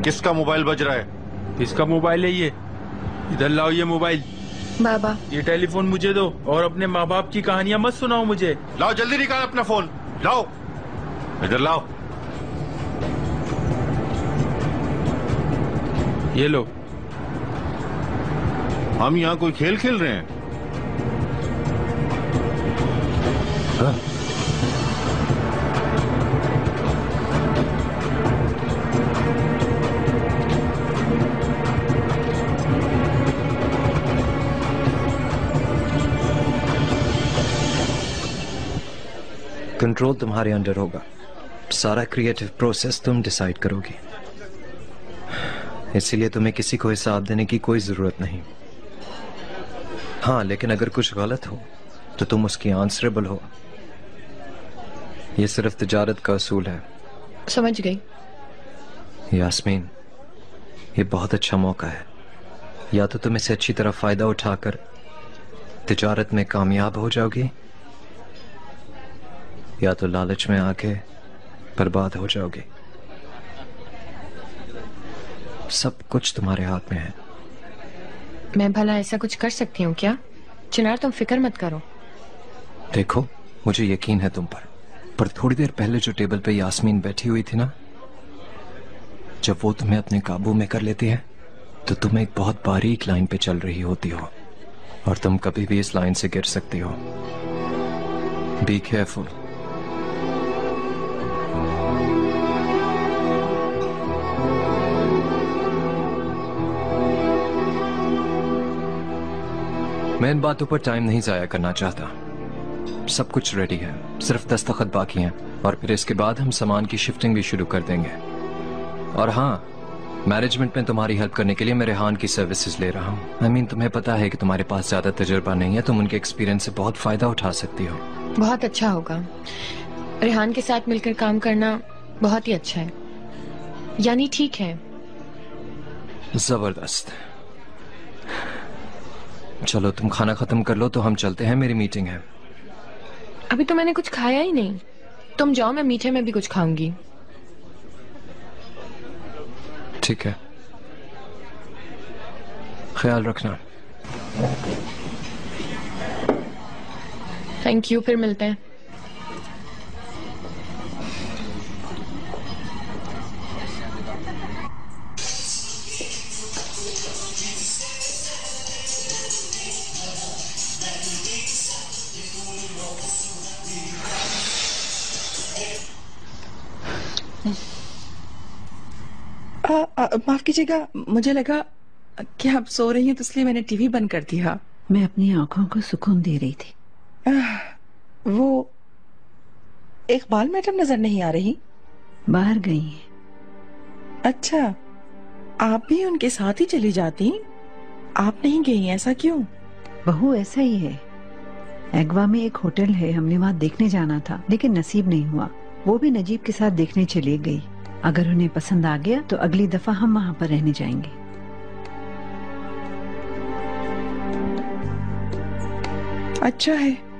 किसका मोबाइल बज रहा है? किसका मोबाइल है ये? इधर लाओ ये मोबाइल। बाबा, ये टेलीफोन मुझे दो और अपने माँ बाप की कहानियां मत सुनाओ मुझे। लाओ जल्दी निकाल अपना फोन, लाओ इधर लाओ। ये लो। हम यहाँ कोई खेल खेल रहे हैं? हाँ? कंट्रोल तुम्हारे अंडर होगा, सारा क्रिएटिव प्रोसेस तुम डिसाइड करोगी, इसलिए तुम्हें किसी को हिसाब देने की कोई जरूरत नहीं। हाँ, लेकिन अगर कुछ गलत हो तो तुम उसकी आंसरेबल हो। यह सिर्फ तिजारत का असूल है। समझ गई। यास्मीन, ये बहुत अच्छा मौका है। या तो तुम इसे अच्छी तरह फायदा उठाकर तिजारत में कामयाब हो जाओगी, या तो लालच में आके बर्बाद हो जाओगी। सब कुछ तुम्हारे हाथ में है। मैं भला ऐसा कुछ कर सकती हूँ क्या? चिनार, तुम फिक्र मत करो। देखो, मुझे यकीन है तुम पर थोड़ी देर पहले जो टेबल पे यास्मीन बैठी हुई थी ना, जब वो तुम्हें अपने काबू में कर लेती है तो तुम एक बहुत बारीक लाइन पे चल रही होती हो और तुम कभी भी इस लाइन से गिर सकती हो। Be careful. मैं इन बातों पर टाइम नहीं जाया करना चाहता। सब कुछ रेडी है, सिर्फ दस्तखत बाकी हैं और फिर इसके बाद हम सामान की शिफ्टिंग भी शुरू कर देंगे। और हाँ, मैनेजमेंट में तुम्हारी हेल्प करने के लिए मैं रेहान की सर्विसेज ले रहा हूँ। आई मीन, तुम्हें पता है कि तुम्हारे पास ज्यादा तजुर्बा नहीं है, तुम उनके एक्सपीरियंस से बहुत फायदा उठा सकती हो। बहुत अच्छा होगा। रेहान के साथ मिलकर काम करना बहुत ही अच्छा है। यानी ठीक है। जबरदस्त। चलो तुम खाना खत्म कर लो तो हम चलते हैं, मेरी मीटिंग है। अभी तो मैंने कुछ खाया ही नहीं। तुम जाओ, मैं मीठे में भी कुछ खाऊंगी। ठीक है, ख्याल रखना। थैंक यू, फिर मिलते हैं। माफ कीजिएगा, मुझे लगा कि आप सो रही हैं तो इसलिए मैंने टीवी बंद कर दिया। मैं अपनी आंखों को सुकून दे रही थी। वो इकबाल मैडम नजर नहीं आ रही? बाहर गई हैं। अच्छा, आप भी उनके साथ ही चली जाती? आप नहीं गई, ऐसा क्यों? बहू, ऐसा ही है। एगवा में एक होटल है, हमने वहाँ देखने जाना था लेकिन नसीब नहीं हुआ। वो भी नजीब के साथ देखने चली गई। अगर उन्हें पसंद आ गया तो अगली दफा हम वहाँ पर रहने जाएंगे। अच्छा है।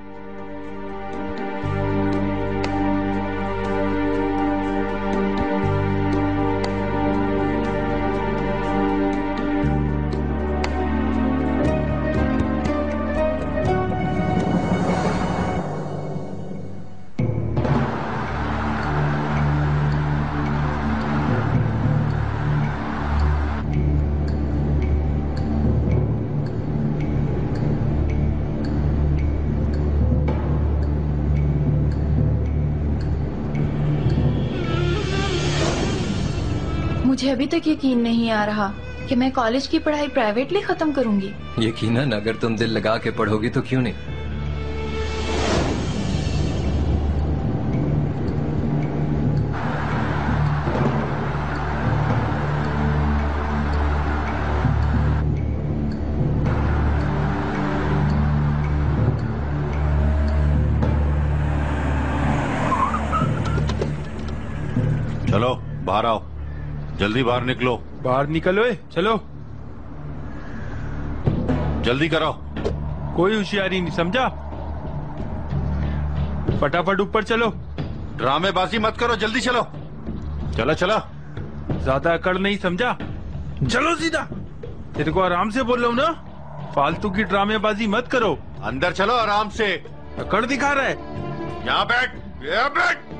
मुझे अभी तक यकीन नहीं आ रहा कि मैं कॉलेज की पढ़ाई प्राइवेटली खत्म करूंगी। यकीनन, अगर तुम दिल लगा के पढ़ोगी तो क्यों नहीं। चलो बाहर आओ, जल्दी बाहर निकलो। बाहर निकलो, चलो जल्दी करो। कोई होशियारी नहीं, समझा? फटाफट ऊपर चलो। ड्रामेबाजी मत करो, जल्दी चलो। चलो चलो ज्यादा अकड़ नहीं समझा। चलो सीधा, तेरे को आराम से बोल रहा हूँ ना, फालतू की ड्रामेबाजी मत करो। अंदर चलो आराम से। अकड़ दिखा रहा है। यहाँ बैठ, यहाँ बैठ।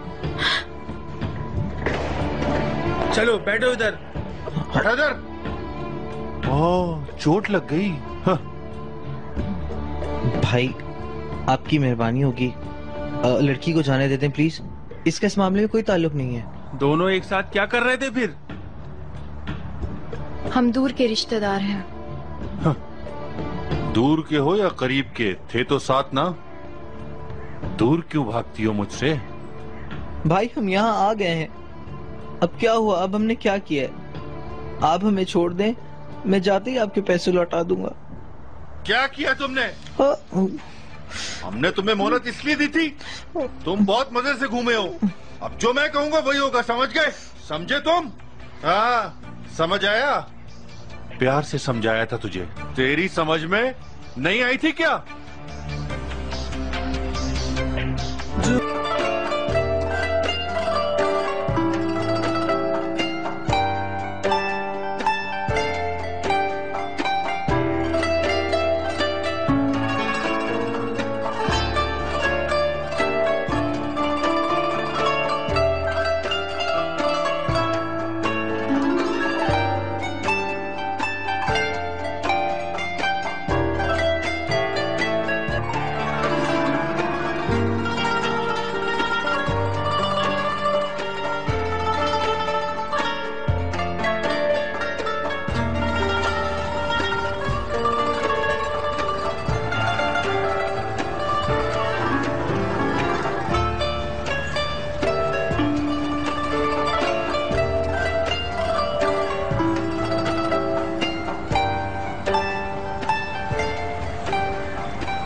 चलो बैठो इधर। बैठो इधर। ओह, चोट लग गई। हाँ। भाई आपकी मेहरबानी होगी, लड़की को जाने देते हैं प्लीज। इसका इस मामले में कोई ताल्लुक नहीं है। दोनों एक साथ क्या कर रहे थे फिर? हम दूर के रिश्तेदार हैं। हाँ। दूर के हो या करीब के, थे तो साथ ना। दूर क्यों भागती हो मुझसे? भाई हम यहाँ आ गए हैं, अब क्या हुआ? अब हमने क्या किया है? आप हमें छोड़ दें, मैं जाते ही आपके पैसे लौटा दूंगा। क्या किया तुमने? हमने तुम्हें मोहलत इसलिए दी थी, तुम बहुत मजे से घूमे हो। अब जो मैं कहूंगा वही होगा, समझ गए? समझे तुम? हाँ, समझ आया? प्यार से समझाया था तुझे, तेरी समझ में नहीं आई थी क्या?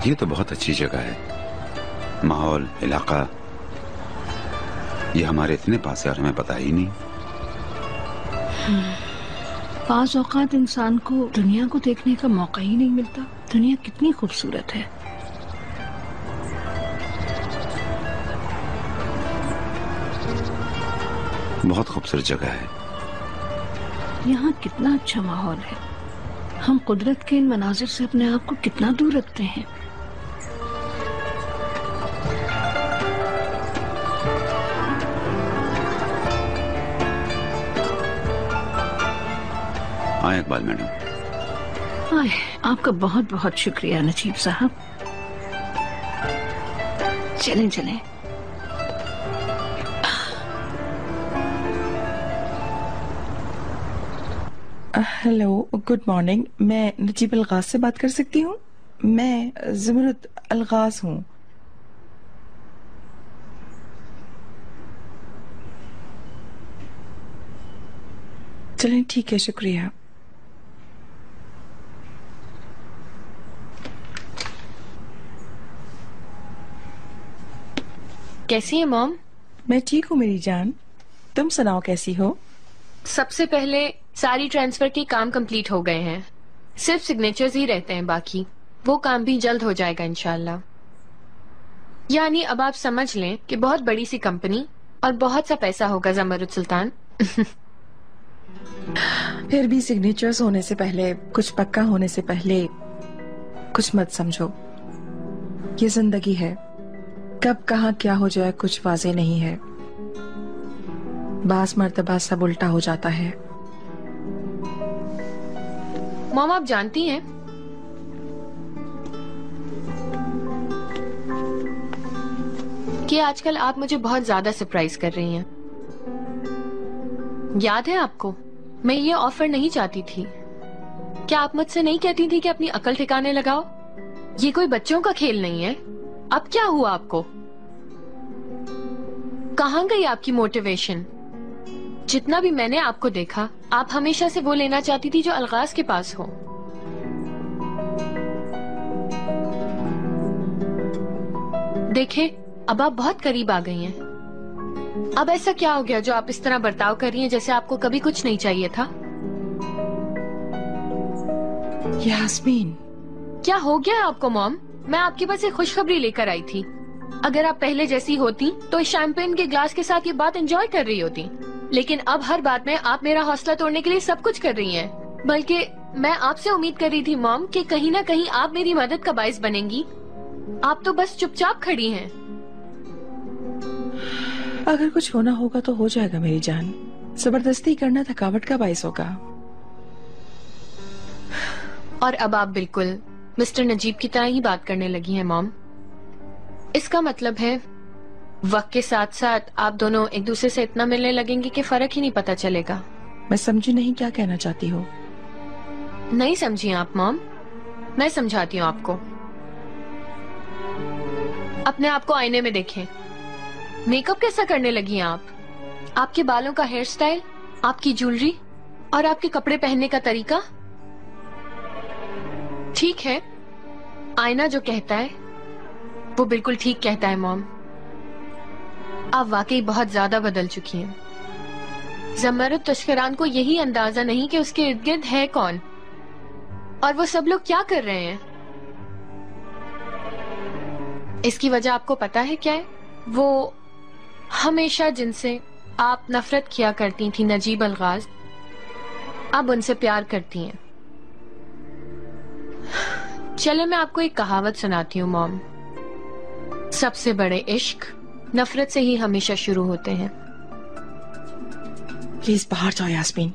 ये तो बहुत अच्छी जगह है, माहौल, इलाका। ये हमारे इतने पास है और हमें पता ही नहीं। बाज़ औक़ात इंसान को दुनिया को देखने का मौका ही नहीं मिलता। दुनिया कितनी खूबसूरत है। बहुत खूबसूरत जगह है। यहाँ कितना अच्छा माहौल है। हम कुदरत के इन मनाजिर से अपने आप को कितना दूर रखते हैं। आए इकबाल मैडम। आए, आपका बहुत बहुत शुक्रिया नजीब साहब। चलें चलें। Hello, good morning. मैं नजीब अलगाज से बात कर सकती हूँ? मैं ज़मरुद अलगाज हूँ। चलें ठीक है, शुक्रिया। कैसी है मॉम? मैं ठीक हूँ मेरी जान, तुम सुनाओ कैसी हो? सबसे पहले सारी ट्रांसफर के काम कंप्लीट हो गए हैं, सिर्फ सिग्नेचर्स ही रहते हैं बाकी। वो काम भी जल्द हो जाएगा इंशाल्लाह। यानी अब आप समझ लें कि बहुत बड़ी सी कंपनी और बहुत सा पैसा होगा ज़मरुद सुल्तान। फिर भी सिग्नेचर्स होने से पहले, कुछ पक्का होने से पहले कुछ मत समझो। ये जिंदगी है, कब कहाँ क्या हो जाए कुछ वाज़ेह नहीं है। बास मर्तबा सब उल्टा हो जाता है। मॉम आप जानती हैं कि आजकल आप मुझे बहुत ज्यादा सरप्राइज कर रही हैं। याद है आपको, मैं ये ऑफर नहीं चाहती थी। क्या आप मुझसे नहीं कहती थी कि अपनी अकल ठिकाने लगाओ? ये कोई बच्चों का खेल नहीं है। अब क्या हुआ आपको? कहाँ गई आपकी मोटिवेशन? जितना भी मैंने आपको देखा, आप हमेशा से वो लेना चाहती थी जो अलगाज के पास हो। देखे, अब आप बहुत करीब आ गई हैं। अब ऐसा क्या हो गया जो आप इस तरह बर्ताव कर रही हैं जैसे आपको कभी कुछ नहीं चाहिए था? यास्मीन, क्या हो गया आपको मॉम? मैं आपके पास एक खुशखबरी लेकर आई थी। अगर आप पहले जैसी होती तो इस शैंपेन के ग्लास के साथ ये बात एंजॉय कर रही होती। लेकिन अब हर बात में आप मेरा हौसला तोड़ने के लिए सब कुछ कर रही हैं। बल्कि मैं आपसे उम्मीद कर रही थी मॉम कि कहीं ना कहीं आप मेरी मदद का बाइस बनेंगी। आप तो बस चुपचाप खड़ी हैं। अगर कुछ होना होगा तो हो जाएगा मेरी जान। जबरदस्ती करना थकावट का बाइस होगा। और अब आप बिल्कुल मिस्टर नजीब की तरह ही बात करने लगी हैं मॉम। इसका मतलब है वक्त के साथ साथ आप दोनों एक दूसरे से इतना मिलने लगेंगे कि फर्क ही नहीं पता चलेगा। मैं समझी नहीं क्या कहना चाहती हो। नहीं समझी आप मॉम? मैं समझाती हूँ आपको। अपने आप को आईने में देखें। मेकअप कैसा करने लगी हैं आप? आपके बालों का हेयर स्टाइल, आपकी ज्वेलरी और आपके कपड़े पहनने का तरीका। ठीक है, आईना जो कहता है वो बिल्कुल ठीक कहता है मॉम। आप वाकई बहुत ज्यादा बदल चुकी हैं। जमरुद तशकरान को यही अंदाजा नहीं कि उसके इर्द गिर्द है कौन और वो सब लोग क्या कर रहे हैं। इसकी वजह आपको पता है क्या है? वो हमेशा जिनसे आप नफरत किया करती थी, नजीब अलगाज, अब उनसे प्यार करती हैं। चलो मैं आपको एक कहावत सुनाती हूँ मॉम। सबसे बड़े इश्क नफरत से ही हमेशा शुरू होते हैं। प्लीज बाहर जाओ यास्मीन।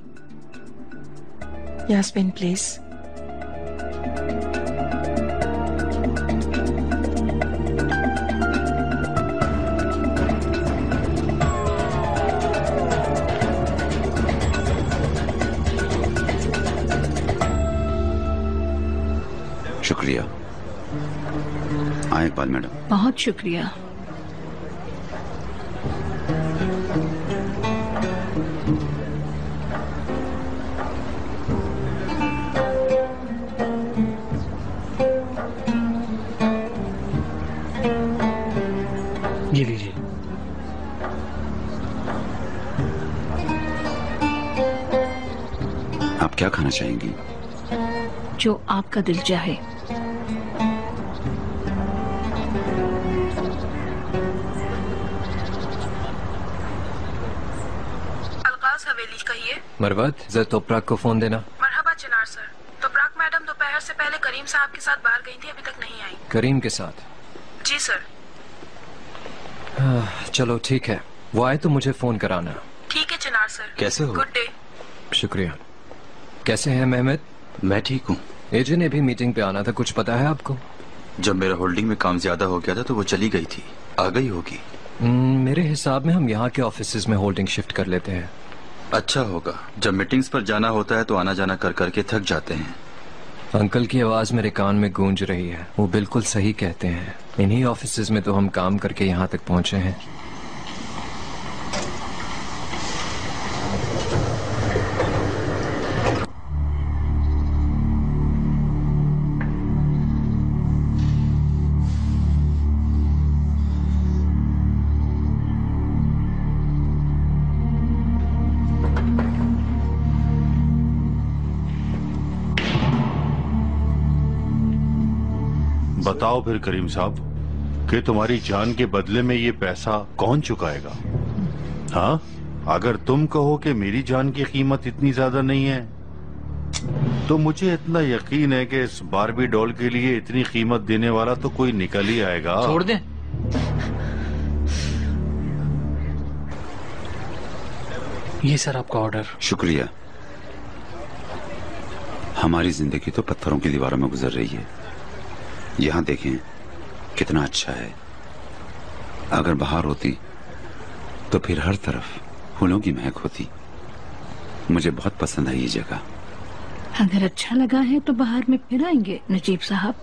यास्मीन प्लीज। शुक्रिया। आए इकबाल मैडम। बहुत शुक्रिया। ये लीजिए। आप क्या खाना चाहेंगी? जो आपका दिल चाहे। अलगाज हवेली कहिए। मरवत, जरा तोपराक को फोन देना। मरहबा चिनार सर। तोपराक मैडम दोपहर से पहले करीम साहब के साथ बाहर गई थी, अभी तक नहीं आई। करीम के साथ? जी सर। चलो ठीक है, वो आए तो मुझे फोन कराना। ठीक है चिनार सर। कैसे हो? Good day. शुक्रिया। कैसे हैं मेहमद? मैं ठीक हूँ। एजे ने भी मीटिंग पे आना था, कुछ पता है आपको? जब मेरा होल्डिंग में काम ज्यादा हो गया था तो वो चली गई थी। आ गई होगी। मेरे हिसाब में हम यहाँ के ऑफिसेज में होल्डिंग शिफ्ट कर लेते हैं। अच्छा होगा। जब मीटिंग्स पर जाना होता है तो आना जाना कर करके थक जाते हैं। अंकल की आवाज मेरे कान में गूंज रही है। वो बिल्कुल सही कहते हैं। इन्हीं ऑफिसेज में तो हम काम करके यहाँ तक पहुँचे हैं। बताओ फिर करीम साहब कि तुम्हारी जान के बदले में ये पैसा कौन चुकाएगा? हाँ, अगर तुम कहो कि मेरी जान की कीमत इतनी ज्यादा नहीं है तो मुझे इतना यकीन है कि इस बारबी डॉल के लिए इतनी कीमत देने वाला तो कोई निकल ही आएगा। छोड़ दें। ये सर आपका ऑर्डर। शुक्रिया। हमारी जिंदगी तो पत्थरों की दीवारों में गुजर रही है। यहाँ देखें कितना अच्छा है। अगर बाहर होती तो फिर हर तरफ फूलों की महक होती। मुझे बहुत पसंद है ये जगह। अगर अच्छा लगा है तो बाहर में फिर आएंगे नजीब साहब।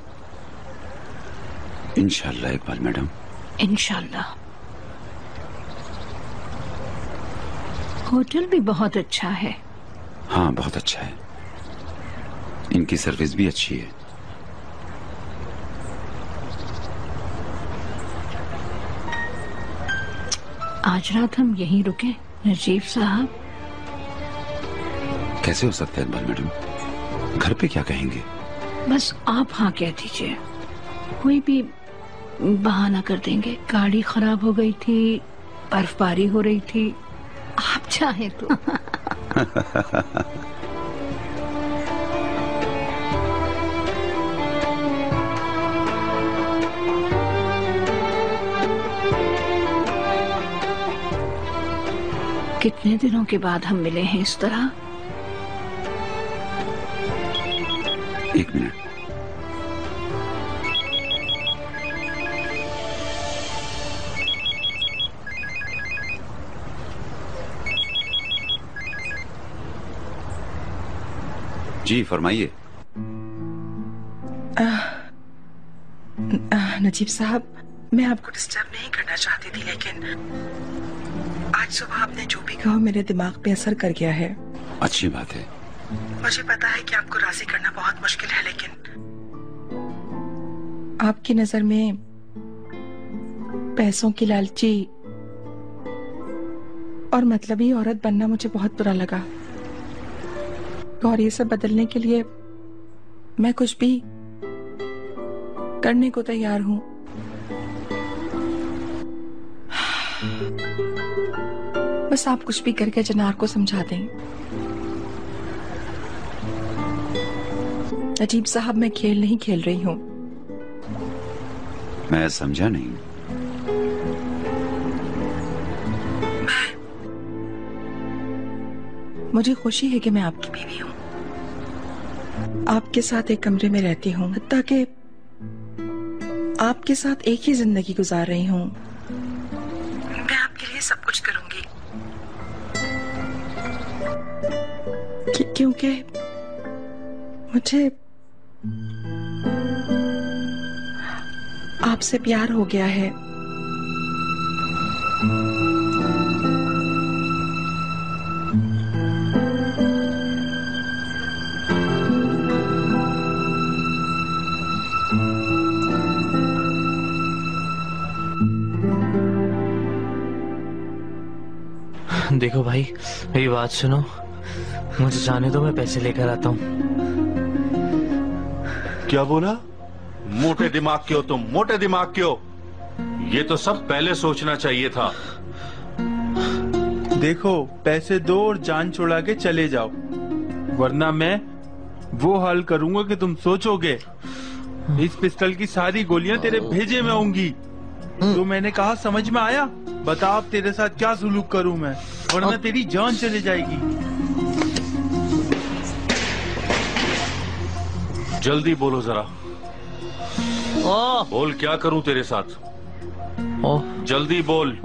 इंशाल्लाह इकबाल मैडम, इंशाल्लाह। होटल भी बहुत अच्छा है। हाँ बहुत अच्छा है। इनकी सर्विस भी अच्छी है। आज रात हम यहीं रुके नजीब साहब। कैसे हो सकता है इकबाल मैडम? घर पे क्या कहेंगे? बस आप हाँ कह दीजिए, कोई भी बहाना कर देंगे। गाड़ी खराब हो गई थी, बर्फबारी हो रही थी, आप चाहें तो। कितने दिनों के बाद हम मिले हैं इस तरह? एक मिनट। जी फरमाइए। नजीब साहब, मैं आपको डिस्टर्ब नहीं करना चाहती थी, लेकिन आज सुबह आपने जो भी कहा मेरे दिमाग पे असर कर गया है। अच्छी बात है। मुझे पता है कि आपको राजी करना बहुत मुश्किल है, लेकिन आपकी नजर में पैसों की लालची और मतलबी औरत बनना मुझे बहुत बुरा लगा, और ये सब बदलने के लिए मैं कुछ भी करने को तैयार हूं। बस आप कुछ भी करके चिनार को समझा दें। नजीब साहब, मैं खेल नहीं खेल रही हूं। मैं समझा नहीं। मुझे खुशी है कि मैं आपकी बीवी हूं, आपके साथ एक कमरे में रहती हूं, हत्ता कि आपके साथ एक ही जिंदगी गुजार रही हूं। मैं आपके लिए सब कुछ करूंगी, क्योंकि मुझे आपसे प्यार हो गया है। देखो भाई, मेरी बात सुनो, मुझे जाने दो, मैं पैसे लेकर आता हूँ। क्या बोला? मोटे दिमाग के हो तुम, मोटे दिमाग के हो। ये तो सब पहले सोचना चाहिए था। देखो, पैसे दो और जान छुड़ा के चले जाओ, वरना मैं वो हाल करूंगा कि तुम सोचोगे इस पिस्टल की सारी गोलियां तेरे भेजे में होंगी। तो मैंने कहा, समझ में आया? बता अब तेरे साथ क्या सुलूक करूं मैं, वरना तेरी जान चली जाएगी। जल्दी बोलो जरा। बोल, क्या करूं तेरे साथ? जल्दी बोल।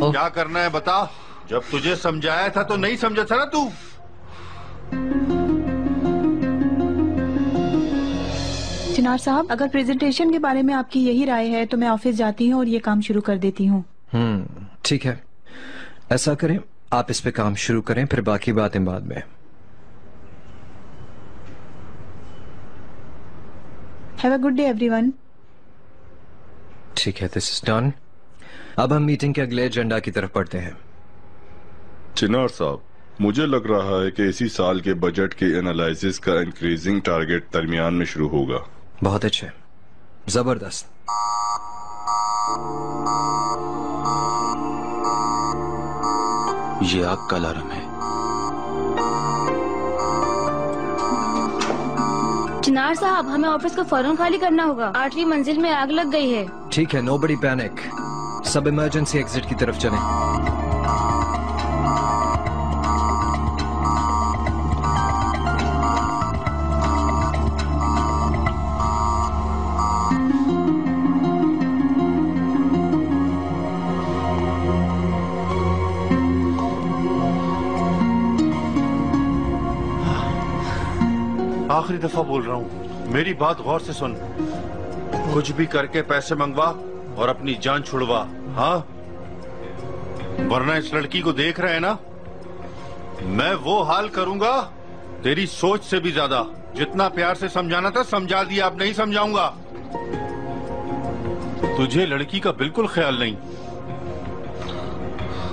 क्या करना है बता। जब तुझे समझाया था तो नहीं समझा था ना तू। चिनार साहब, अगर प्रेजेंटेशन के बारे में आपकी यही राय है तो मैं ऑफिस जाती हूँ और ये काम शुरू कर देती हूँ। ठीक है, ऐसा करें, आप इस पे काम शुरू करें, फिर बाकी बातें बाद में। Have a good day everyone. ठीक है, दिस इज डन। अब हम मीटिंग के अगले एजेंडा की तरफ बढ़ते हैं। चिनार साहब, मुझे लग रहा है कि इसी साल के बजट के एनालिसिस का इंक्रीजिंग टारगेट दरमियान में शुरू होगा। बहुत अच्छे, जबरदस्त। ये आग का अलार्म है। चिनार साहब, हमें ऑफिस को फौरन खाली करना होगा। 8वीं मंजिल में आग लग गई है। ठीक है, नोबडी पैनिक, सब इमरजेंसी एग्जिट की तरफ चलें। आखिरी दफा बोल रहा हूँ, मेरी बात गौर से सुन। कुछ भी करके पैसे मंगवा और अपनी जान छुड़वा, हाँ? वरना इस लड़की को देख रहे हैं ना, मैं वो हाल करूंगा तेरी सोच से भी ज्यादा। जितना प्यार से समझाना था समझा दिया, अब नहीं समझाऊंगा। तुझे लड़की का बिल्कुल ख्याल नहीं,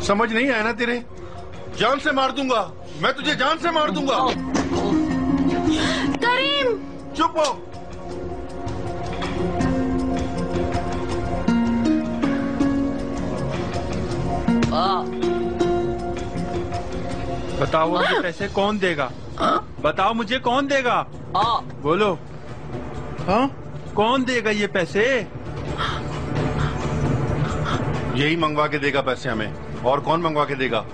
समझ नहीं आया ना तेरे? जान से मार दूंगा मैं तुझे, जान से मार दूंगा। करीम, चुप हो। बताओ अब ये पैसे कौन देगा? बताओ मुझे कौन देगा? बोलो। हाँ, कौन देगा ये पैसे? यही मंगवा के देगा पैसे हमें, और कौन मंगवा के देगा?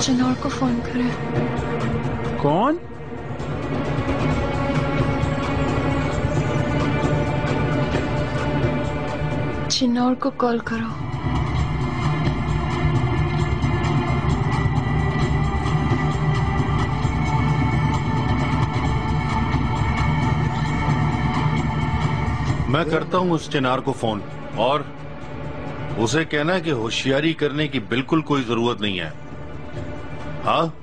चिनौर को फोन करें। कौन? चिनौर को कॉल करो। मैं करता हूँ उस चिनार को फोन, और उसे कहना है कि होशियारी करने की बिल्कुल कोई जरूरत नहीं है। हाँ,